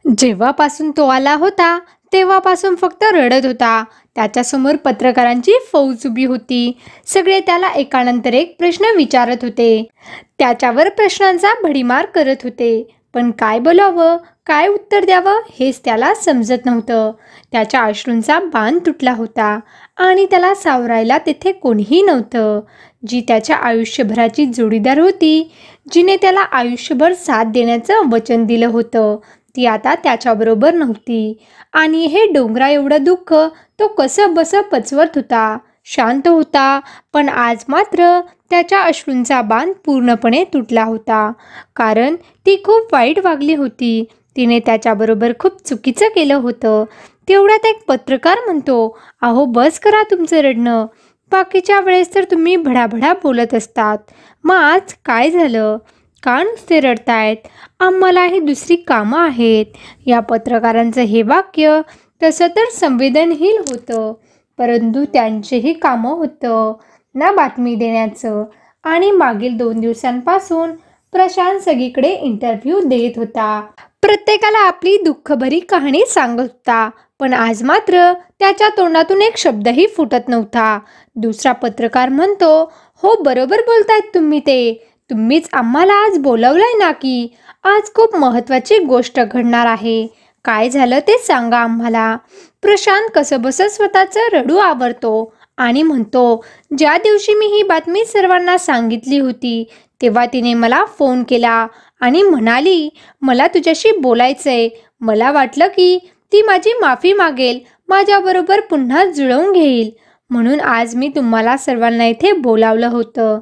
जेव्हापासून तो आला होता तेव्हापासून फक्त रडत होता. त्याच्यासमोर पत्रकारांची फौज उभी होती. सगळे त्याला एकानंतर एक प्रश्न विचारत होते. त्याच्यावर प्रश्नांचा भडीमार करत होते. पण काय बोलावं, काय उत्तर द्यावं हेच त्याला समजत नव्हतं. त्याच्या अश्रूंचा बांध तुटला होता आणि त्याला सावरायला तिथे कोणीही नव्हतं. जी त्याच्या आयुष्यभराची जोडीदार होती, जिने त्याला आयुष्यभर साथ देण्याचं वचन दिलं होतं, ती आता त्याच्याबरोबर नव्हती. आणि हे डोंगरा एवढं दुःख तो कसं बसं पचवत होता. शांत होता, पण आज मात्र त्याच्या अश्रूंचा बांध पूर्णपणे तुटला होता. कारण ती खूप वाईट वागली होती. तिने त्याच्याबरोबर खूप चुकीचं केलं होतं. तेवढ्यात एक पत्रकार म्हणतो, अहो बस करा तुमचं रडणं. बाकीच्या वेळेस तर तुम्ही भडाभडा बोलत असतात. मग आज काय झालं? का नुसते रडतायत? आम्हालाही दुसरी कामं आहेत. या पत्रकारांचं हे वाक्य तसं तर संवेदनहीन होतं, परंतु त्यांचेही कामं होतं ना बातमी देण्याचं. आणि मागील 2 दिवसांपासून प्रशांत सगळीकडे इंटरव्ह्यू देत होता. प्रत्येकाला आपली दुःखभरी कहाणी सांगत होता. पण आज मात्र त्याच्या तोंडातून एक शब्दही फुटत नव्हता. दुसरा पत्रकार म्हणतो, हो बरोबर बोलतायत तुम्ही. तुम्हीच आम्हाला आज बोलवलंय ना की आज खूप महत्त्वाची गोष्ट घडणार आहे. काय झालं ते सांगा आम्हाला. प्रशांत कसंबसं स्वतःचं रडू आवरतो आणि म्हणतो, ज्या दिवशी मी ही बातमी सर्वांना सांगितली होती तेव्हा तिने मला फोन केला आणि म्हणाली, मला तुझ्याशी बोलायचंय. मला वाटलं की ती माझी माफी मागेल, माझ्याबरोबर पुन्हा जुळवून घेईल. म्हणून आज मी तुम्हाला सर्वांना इथे बोलावलं होतं.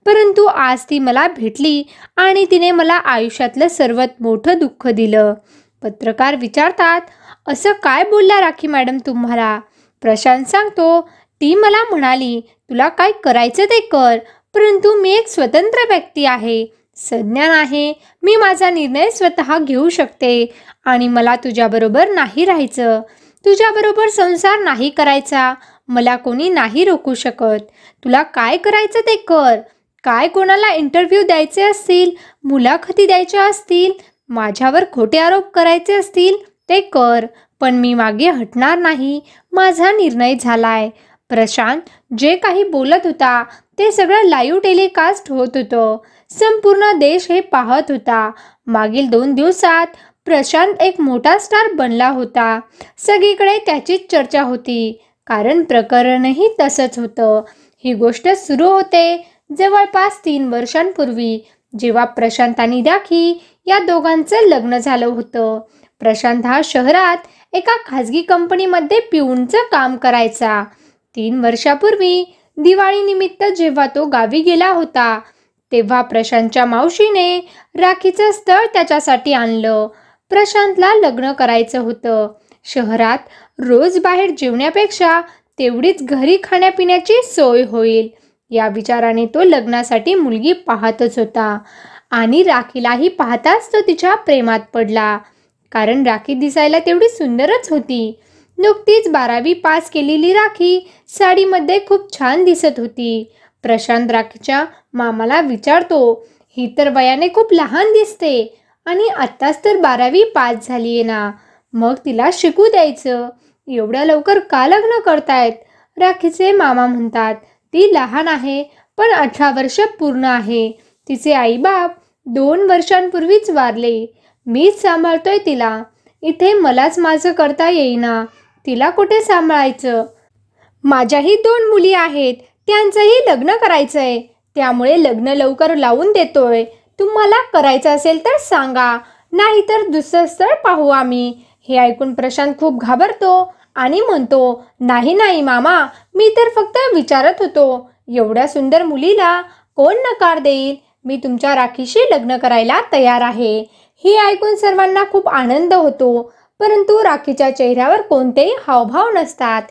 परंतु आज ती मला भेटली आणि तिने मला आयुष्यातलं सर्वात मोठं दुःख दिलं. पत्रकार विचारतात, असं काय बोलल्या राखी मॅडम तुम्हाला? प्रशांत सांगतो, ती मला म्हणाली, तुला काय करायचं ते कर, परंतु मी एक स्वतंत्र व्यक्ती आहे, सज्ञान आहे. मी माझा निर्णय स्वतः घेऊ शकते आणि मला तुझ्याबरोबर नाही राहायचं. तुझ्याबरोबर संसार नाही करायचा. मला कोणी नाही रोखू शकत. तुला काय करायचं ते कर. काय कोणाला इंटरव्ह्यू द्यायचे असतील, मुलाखती द्यायच्या असतील, माझ्यावर खोटे आरोप करायचे असतील ते कर, पण मी मागे हटणार नाही. माझा निर्णय झालाय. प्रशांत जे काही बोलत होता ते सगळं लाईव्ह टेलिकास्ट होत होतं. संपूर्ण देश हे पाहत होता. मागील 2 दिवसात प्रशांत एक मोठा स्टार बनला होता. सगळीकडे त्याचीच चर्चा होती, कारण प्रकरणही तसंच होतं. ही गोष्ट सुरू होते जवळपास 3 वर्षांपूर्वी, जेव्हा प्रशांत आणि राखी या दोघांचं लग्न झालं होतं. प्रशांत हा शहरात एका खाजगी कंपनीमध्ये पिऊनचं काम करायचा. 3 वर्षापूर्वी दिवाळीनिमित्त जेव्हा तो गावी गेला होता तेव्हा प्रशांतच्या मावशीने राखीचं स्थळ त्याच्यासाठी आणलं. प्रशांतला लग्न करायचं होतं. शहरात रोज बाहेर जेवण्यापेक्षा तेवढीच घरी खाण्यापिण्याची सोय होईल या विचाराने तो लग्नासाठी मुलगी पाहतच होता. आणि राखीलाही पाहताच तो तिच्या प्रेमात पडला, कारण राखी दिसायला तेवढी सुंदरच होती. नुकतीच 12वी पास केलेली राखी साडीमध्ये खूप छान दिसत होती. प्रशांत राखीच्या मामाला विचारतो, ही तर वयाने खूप लहान दिसते आणि आत्ताच तर 12वी पास झाली आहे ना, मग तिला शिकू द्यायचं. एवढ्या लवकर का लग्न करतायत? राखीचे मामा म्हणतात, ती लहान आहे पण 18 वर्ष पूर्ण आहे. तिचे आईबाप 2 वर्षांपूर्वीच वारले. मीच सांभाळतोय तिला. इथे मलाच माझं करता येईना. तिला कुठे सांभाळायचं? माझ्याही 2 मुली आहेत, त्यांचंही लग्न करायचंय. त्यामुळे लग्न लवकर लावून देतोय. तुम्हाला करायचं असेल तर सांगा, नाहीतर दुसरं स्थळ पाहू आम्ही. हे ऐकून प्रशांत खूप घाबरतो आणि म्हणतो, नाही नाही मामा, मी तर फक्त विचारत होतो. एवढ्या सुंदर मुलीला कोण नकार देईल? मी तुमच्या राखीशी लग्न करायला तयार आहे. हे ऐकून सर्वांना खूप आनंद होतो, परंतु राखीच्या चेहऱ्यावर कोणतेही हावभाव नसतात.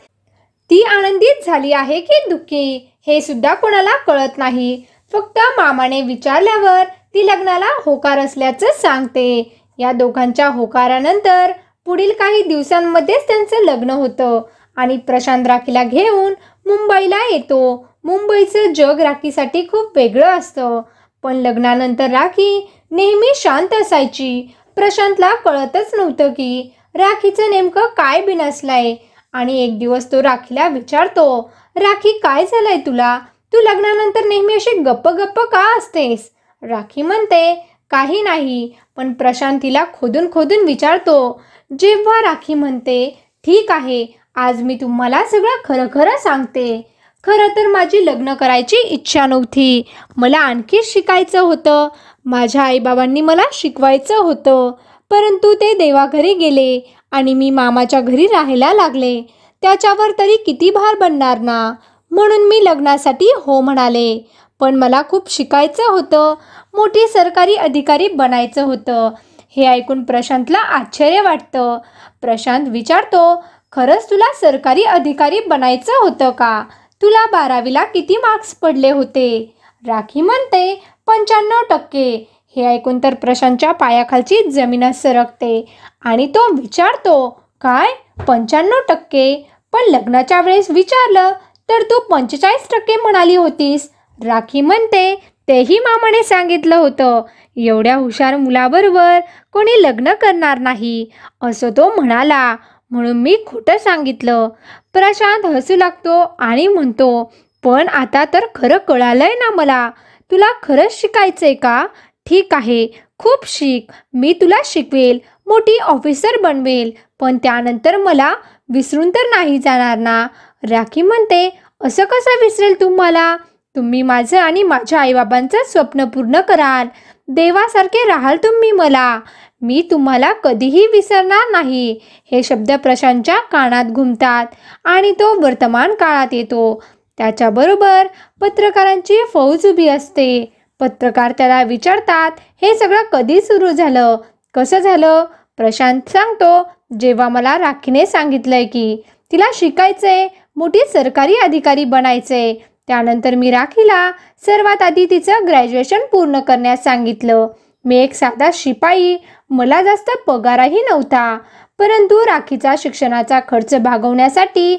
ती आनंदित झाली आहे की दुःखी हे सुद्धा कोणाला कळत नाही. फक्त मामाने विचारल्यावर ती लग्नाला होकार असल्याचं सांगते. या दोघांच्या होकारानंतर पुढील काही दिवसांमध्येच त्यांचं लग्न होतं आणि प्रशांत राखीला घेऊन मुंबईला येतो. मुंबईचं जग राखीसाठी खूप वेगळं असतं, पण लग्नानंतर राखी नेहमी शांत असायची. प्रशांतला कळतच नव्हतं की राखीचं नेमकं काय बिनसलंय. आणि एक दिवस तो राखीला विचारतो, राखी काय झालंय तुला? तू लग्नानंतर नेहमी अशी गप्प गप्प का असतेस? राखी म्हणते, काही नाही. पण प्रशांत तिला खोदून खोदून विचारतो. जेव्हा राखी म्हणते, ठीक आहे, आज मी तुम्हाला सगळं खरं खरं सांगते. खरं तर माझी लग्न करायची इच्छा नव्हती. मला आणखी शिकायचं होतं. माझ्या आईबाबांनी मला शिकवायचं होतं. परंतु ते देवाघरी गेले आणि मी मामाच्या घरी राहायला लागले. त्याच्यावर तरी किती भार बनणार ना. म्हणून मी लग्नासाठी हो म्हणाले. पण मला खूप शिकायचं होतं. मोठी सरकारी अधिकारी बनायचं होतं. हे ऐकून प्रशांतला आश्चर्य वाटतं. प्रशांत विचारतो, खरंच तुला सरकारी अधिकारी बनायचं होतं का? तुला 12वीला किती मार्क्स पडले होते? राखी म्हणते, 95%. हे ऐकून तर प्रशांतच्या पायाखालची जमीनच सरकते आणि तो विचारतो, काय 95%? पण लग्नाच्या वेळेस विचारलं तर तू 45% म्हणाली होतीस. राखी म्हणते, तेही मामाने सांगितलं होतं. एवढ्या हुशार मुलाबरोबर कोणी लग्न करणार नाही असं तो म्हणाला, म्हणून मी खोटं सांगितलं. प्रशांत हसू लागतो आणि म्हणतो, पण आता तर खरं कळालंय ना मला. तुला खरंच शिकायचंय का? ठीक आहे, खूप शिक. मी तुला शिकवेल, मोठी ऑफिसर बनवेल. पण त्यानंतर मला विसरून तर नाही जाणार ना. राखी म्हणते, असं कसं विसरेल तुम्हाला? तुम्ही माझं आणि माझ्या आईबाबांचं स्वप्न पूर्ण कराल. देवासारखे राहाल तुम्ही मला. मी तुम्हाला कधीही विसरणार नाही. हे शब्द प्रशांतच्या कानात घुमतात आणि तो वर्तमान काळात येतो. त्याच्याबरोबर पत्रकारांची फौज उभी असते. पत्रकार त्याला विचारतात, हे सगळं कधी सुरू झालं? कसं झालं? प्रशांत सांगतो, जेव्हा मला राखीने सांगितलंय की तिला शिकायचंय, मोठी सरकारी अधिकारी बनायचंय. त्यानंतर मी राखीला सर्वात आधी तिचं ग्रॅज्युएशन पूर्ण करण्यास सांगितलं. मी एक साधा शिपाई, मला जास्त पगारही नव्हता. परंतु राखीचा शिक्षणाचा खर्च भागवण्यासाठी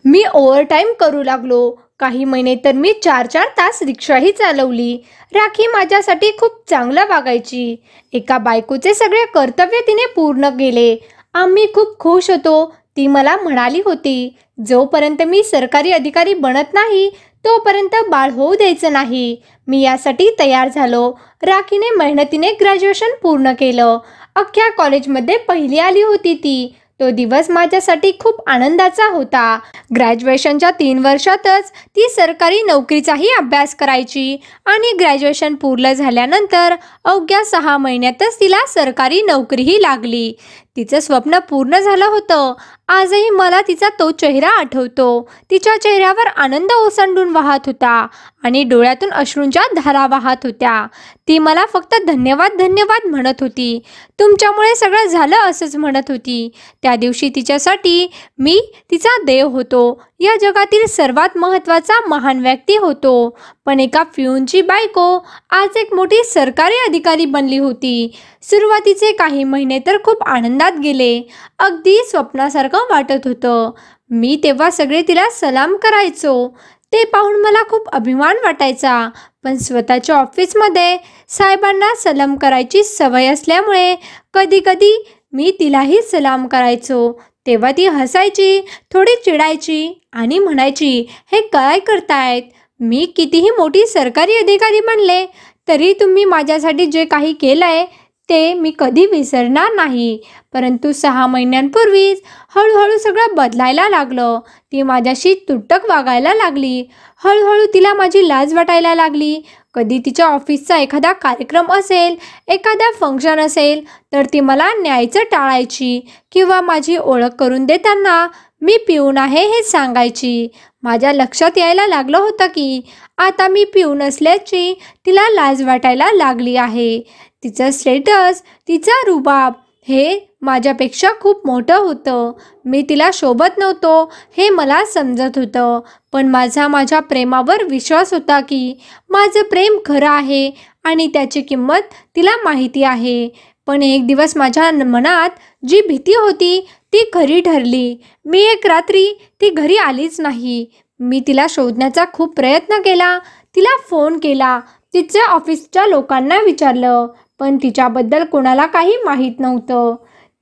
मी ओव्हरटाईम करू लागलो. काही महिने तर मी 4-4 तास रिक्षाही चालवली. राखी माझ्यासाठी खूप चांगलं वागायची. एका बायकोचे सगळे कर्तव्य तिने पूर्ण केले. आम्ही खूप खुश होतो. ती मला म्हणाली होती, जोपर्यंत मी सरकारी अधिकारी बनत नाही तोपर्यंत बाळ होऊ द्यायचं नाही. मी यासाठी तयार झालो. राखीने मेहनतीने ग्रॅज्युएशन पूर्ण केलं. अख्ख्या कॉलेजमध्ये पहिली आली होती ती. तो दिवस माझ्यासाठी खूप आनंदाचा होता. ग्रॅज्युएशनच्या 3 वर्षातच ती सरकारी नोकरीचाही अभ्यास करायची आणि ग्रॅज्युएशन पूर्ण झाल्यानंतर अवघ्या 6 महिन्यातच तिला सरकारी नोकरीही लागली. तिचं स्वप्न पूर्ण झालं होतं. आजही मला तिचा तो चेहरा आठवतो. तिच्या चेहऱ्यावर आनंद ओसंडून वाहत होता आणि डोळ्यातून अश्रूंच्या धारा वाहत होत्या. ती मला फक्त धन्यवाद धन्यवाद म्हणत होती. तुमच्यामुळे सगळं झालं असंच म्हणत होती. त्या दिवशी तिच्यासाठी मी तिचा देव होतो. या जगातील सर्वात महत्त्वाचा महान व्यक्ती होतो. पण एका फ्यूनची बायको आज एक मोठी सरकारी अधिकारी बनली होती. सुरुवातीचे काही महिने तर खूप आनंदात गेले. अगदी स्वप्नासारखं वाटत होतं. मी तेव्हा सगळे तिला सलाम करायचो. ते पाहून मला खूप अभिमान वाटायचा. पण स्वतःच्या ऑफिसमध्ये साहेबांना सलाम करायची सवय असल्यामुळे कधीकधी मी तिलाही सलाम करायचो. तेव्हा ती हसायची, थोडी चिडायची आणि म्हणायची, हे काय करतायत? मी कितीही मोठी सरकारी अधिकारी बनले तरी तुम्ही माझ्यासाठी जे काही केलंय ते मी कधी विसरणार नाही. परंतु 6 महिन्यांपूर्वीच हळूहळू सगळं बदलायला लागलं. ती माझ्याशी तुटक वागायला लागली. हळूहळू तिला माझी लाज वाटायला लागली. कधी तिच्या ऑफिसचा एखादा कार्यक्रम असेल, एखादा फंक्शन असेल तर ती मला न्यायचं टाळायची किंवा माझी ओळख करून देताना मी पिऊन आहे हे सांगायची. माझ्या लक्षात यायला लागलं होतं की आता मी पिऊन असल्याची तिला लाज वाटायला लागली आहे. तिचं स्टेटस, तिचा रुबाब हे माझ्यापेक्षा खूप मोठं होतं. मी तिला शोभत नव्हतो हे मला समजत होतं. पण माझ्या प्रेमावर विश्वास होता की माझं प्रेम खरं आहे आणि त्याची किंमत तिला माहिती आहे. पण एक दिवस माझ्या मनात जी भीती होती ती खरी ठरली. मी एक रात्री ती घरी आलीच नाही. मी तिला शोधण्याचा खूप प्रयत्न केला. तिला फोन केला. तिच्या ऑफिसच्या लोकांना विचारलं. पण तिच्याबद्दल कोणाला काही माहीत नव्हतं.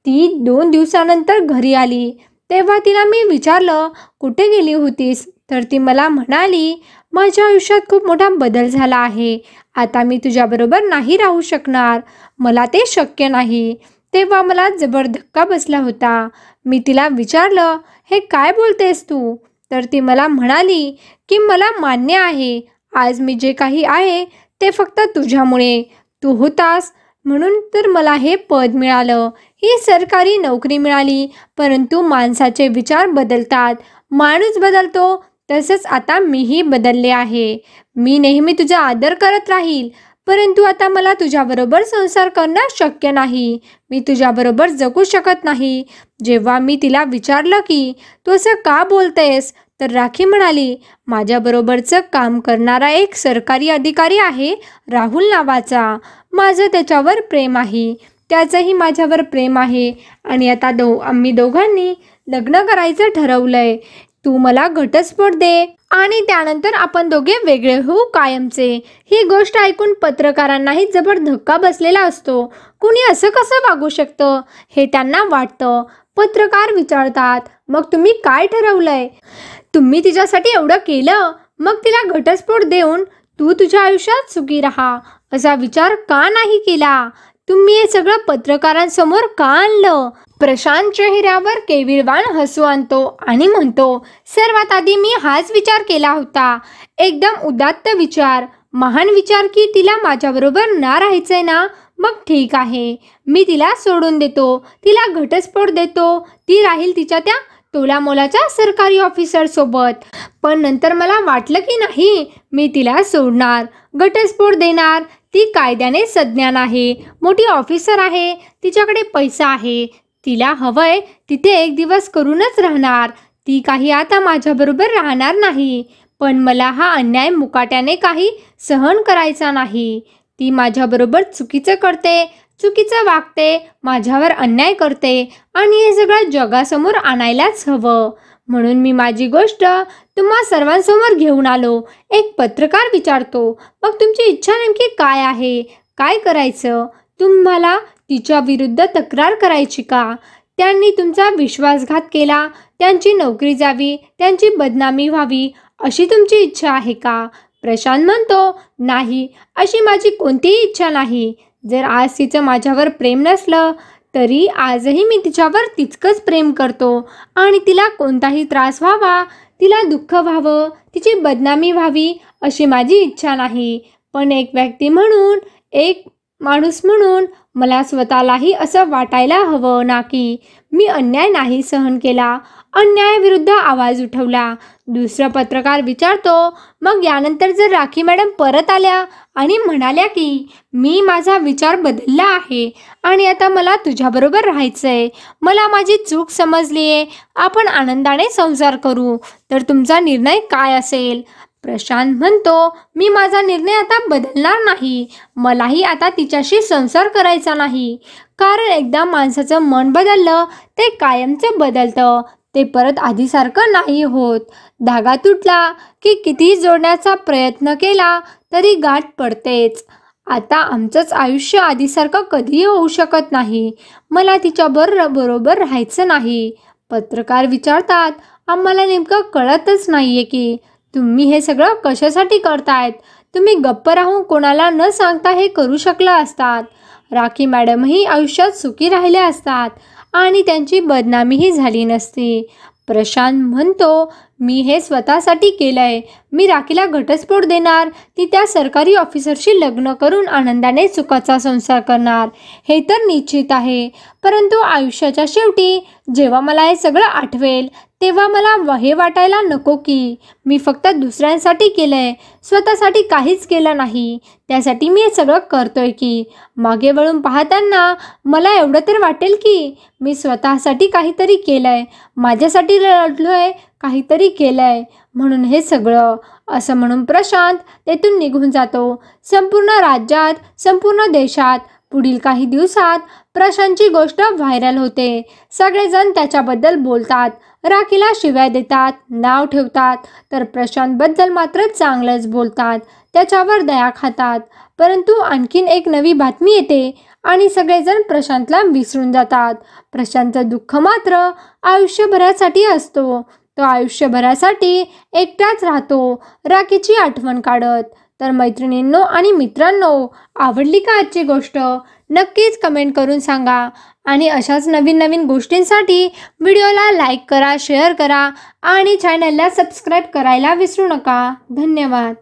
ती 2 दिवसानंतर घरी आली तेव्हा तिला मी विचारलं, कुठे गेली होतीस? तर ती मला म्हणाली, माझ्या आयुष्यात खूप मोठा बदल झाला आहे. आता मी तुझ्याबरोबर नाही राहू शकणार. मला ते शक्य नाही. तेव्हा मला जबर धक्का बसला होता. मी तिला विचारलं, हे काय बोलतेस तू? तर ती मला म्हणाली की मला मान्य आहे, आज मी जे काही आहे ते फक्त तुझ्यामुळे. तू होतास म्हणून तर मला हे पद मिळालं, ही सरकारी नोकरी मिळाली. परंतु माणसाचे विचार बदलतात, माणूस बदलतो. तसंच आता मीही बदलले आहे. मी नेहमी तुझा आदर करत राहील, परंतु आता मला तुझ्याबरोबर संसार करणं शक्य नाही. मी तुझ्याबरोबर जगू शकत नाही. जेव्हा मी तिला विचारलं की तू असं का बोलतेस, तर राखी म्हणाली, माझ्याबरोबरचं काम करणारा एक सरकारी अधिकारी आहे, राहुल नावाचा. माझं त्याच्यावर प्रेम आहे, त्याचंही माझ्यावर प्रेम आहे आणि आता आम्ही दोघांनी लग्न करायचं ठरवलंय. तू मला घटस्फोट दे आणि त्यानंतर आपण दोघे वेगळे होऊ कायमचे. ही गोष्ट ऐकून पत्रकारांनाही जबर धक्का बसलेला असतो. कुणी असं कसं वागू शकतं हे त्यांना वाटतं. पत्रकार विचारतात, मग तुम्ही काय ठरवलंय? तुम्ही तिच्यासाठी एवढं केलं, मग तिला घटस्फोट देऊन तू तुझ्या आयुष्यात सुखी राहा असा विचार का नाही केला? तुम्ही हे सगळं पत्रकारांसमोर का आणलं? प्रशांत चेहऱ्यावर केविलवाण हसू आणतो आणि म्हणतो, सर्वात आधी मी हाच विचार केला होता. एकदम उदात्त विचार, महान विचार की तिला माझ्याबरोबर ना राहायचंय ना, मग ठीक आहे, मी तिला सोडून देतो, तिला घटस्फोट देतो. ती राहील तिच्या त्या तोलामोलाच्या सरकारी ऑफिसर सोबत. पण नंतर मला वाटलं की नाही, मी तिला सोडणार, घटस्फोट देणार. ती कायद्याने सज्ञान आहे, मोठी ऑफिसर आहे, तिच्याकडे पैसा आहे. तिला हवंय तिथे एक दिवस करूनच राहणार. ती काही आता माझ्याबरोबर राहणार नाही. पण मला हा अन्याय मुकाट्याने काही सहन करायचा नाही. ती माझ्याबरोबर चुकीचं करते, चुकीचं वागते, माझ्यावर अन्याय करते आणि हे सगळं जगासमोर आणायलाच हवं. म्हणून मी माझी गोष्ट तुम्हा सर्वांसमोर घेऊन आलो. एक पत्रकार विचारतो, मग तुमची इच्छा नेमकी काय आहे? काय करायचं? तुम्हाला तिच्या विरुद्ध तक्रार करायची का? त्यांनी तुमचा विश्वासघात केला, त्यांची नोकरी जावी, त्यांची बदनामी व्हावी, अशी तुमची इच्छा आहे का? प्रशांत म्हणतो, नाही, अशी माझी कोणतीही इच्छा नाही. जर आज तिचं माझ्यावर प्रेम नसलं तरी आजही मी तिच्यावर तितकंच प्रेम करतो आणि तिला कोणताही त्रास व्हावा, तिला दुःख व्हावं, तिची बदनामी व्हावी अशी माझी इच्छा नाही. पण एक व्यक्ती म्हणून, एक माणूस म्हणून मला स्वतःलाही असं वाटायला हवं ना की मी अन्याय नाही सहन केला, अन्यायाविरुद्ध आवाज उठवला. दुसरा पत्रकार विचारतो, मग यानंतर जर राखी मॅडम परत आल्या आणि म्हणाल्या की मी माझा विचार बदलला आहे आणि आता मला तुझ्याबरोबर राहायचंय, मला माझी चूक समजली आहे, आपण आनंदाने संसार करू, तर तुमचा निर्णय काय असेल? प्रशांत म्हणतो, मी माझा निर्णय आता बदलणार नाही. मलाही आता तिच्याशी संसार करायचा नाही. कारण एकदा माणसाचं मन बदललं ते कायमचं बदलतं. ते परत आधीसारखं नाही होत. धागा तुटला की कितीही जोडण्याचा प्रयत्न केला तरी गाठ पडतेच. आता आमचंच आयुष्य आधीसारखं कधीही होऊ शकत नाही. मला तिच्याबरोबर राहायचं नाही. पत्रकार विचारतात, आम्हाला नेमकं कळतच नाहीये की तुम्ही हे सगळं कशासाठी करतायत? तुम्ही गप्प राहून कोणाला न सांगता हे करू शकला असतात. राखी मॅडमही आयुष्यात सुखी राहिल्या असतात आणि त्यांची बदनामीही झाली नसती. प्रशांत म्हणतो, मी हे स्वतःसाठी केलंय. मी राखीला घटस्फोट देणार, ती त्या सरकारी ऑफिसरशी लग्न करून आनंदाने सुखाचा संसार करणार, हे तर निश्चित आहे. परंतु आयुष्याच्या शेवटी जेव्हा मला हे सगळं आठवेल तेव्हा मला हे वाटायला नको की मी फक्त दुसऱ्यांसाठी केलंय, स्वतःसाठी काहीच केलं नाही. त्यासाठी मी हे सगळं करतोय की मागे वळून पाहताना मला एवढं तर वाटेल की मी स्वतःसाठी काहीतरी केलंय, माझ्यासाठी लढलोय, काहीतरी केलंय, म्हणून हे सगळं. असं म्हणून प्रशांत तेथून निघून जातो. संपूर्ण राज्यात, संपूर्ण देशात पुढील काही दिवसात प्रशांतची गोष्ट व्हायरल होते. सगळेजण त्याच्याबद्दल बोलतात राखीला शिव्या देतात, नाव ठेवतात, तर प्रशांतबद्दल मात्र चांगलंच बोलतात, त्याच्यावर दया खातात. परंतु आणखीन एक नवी बातमी येते आणि सगळेजण प्रशांतला विसरून जातात. प्रशांतचं दुःख मात्र आयुष्यभरासाठी असतो. तो आयुष्यभरासाठी एकटाच राहतो, राखीची आठवण काढत. तर मैत्रिणींनो आणि मित्रांनो, आवडली का आजची गोष्ट? नक्कीच कमेंट करून सांगा. आणि अशाच नवीन नवीन गोष्टींसाठी व्हिडिओला लाईक करा, शेअर करा आणि चॅनलला सबस्क्राईब करायला विसरू नका. धन्यवाद.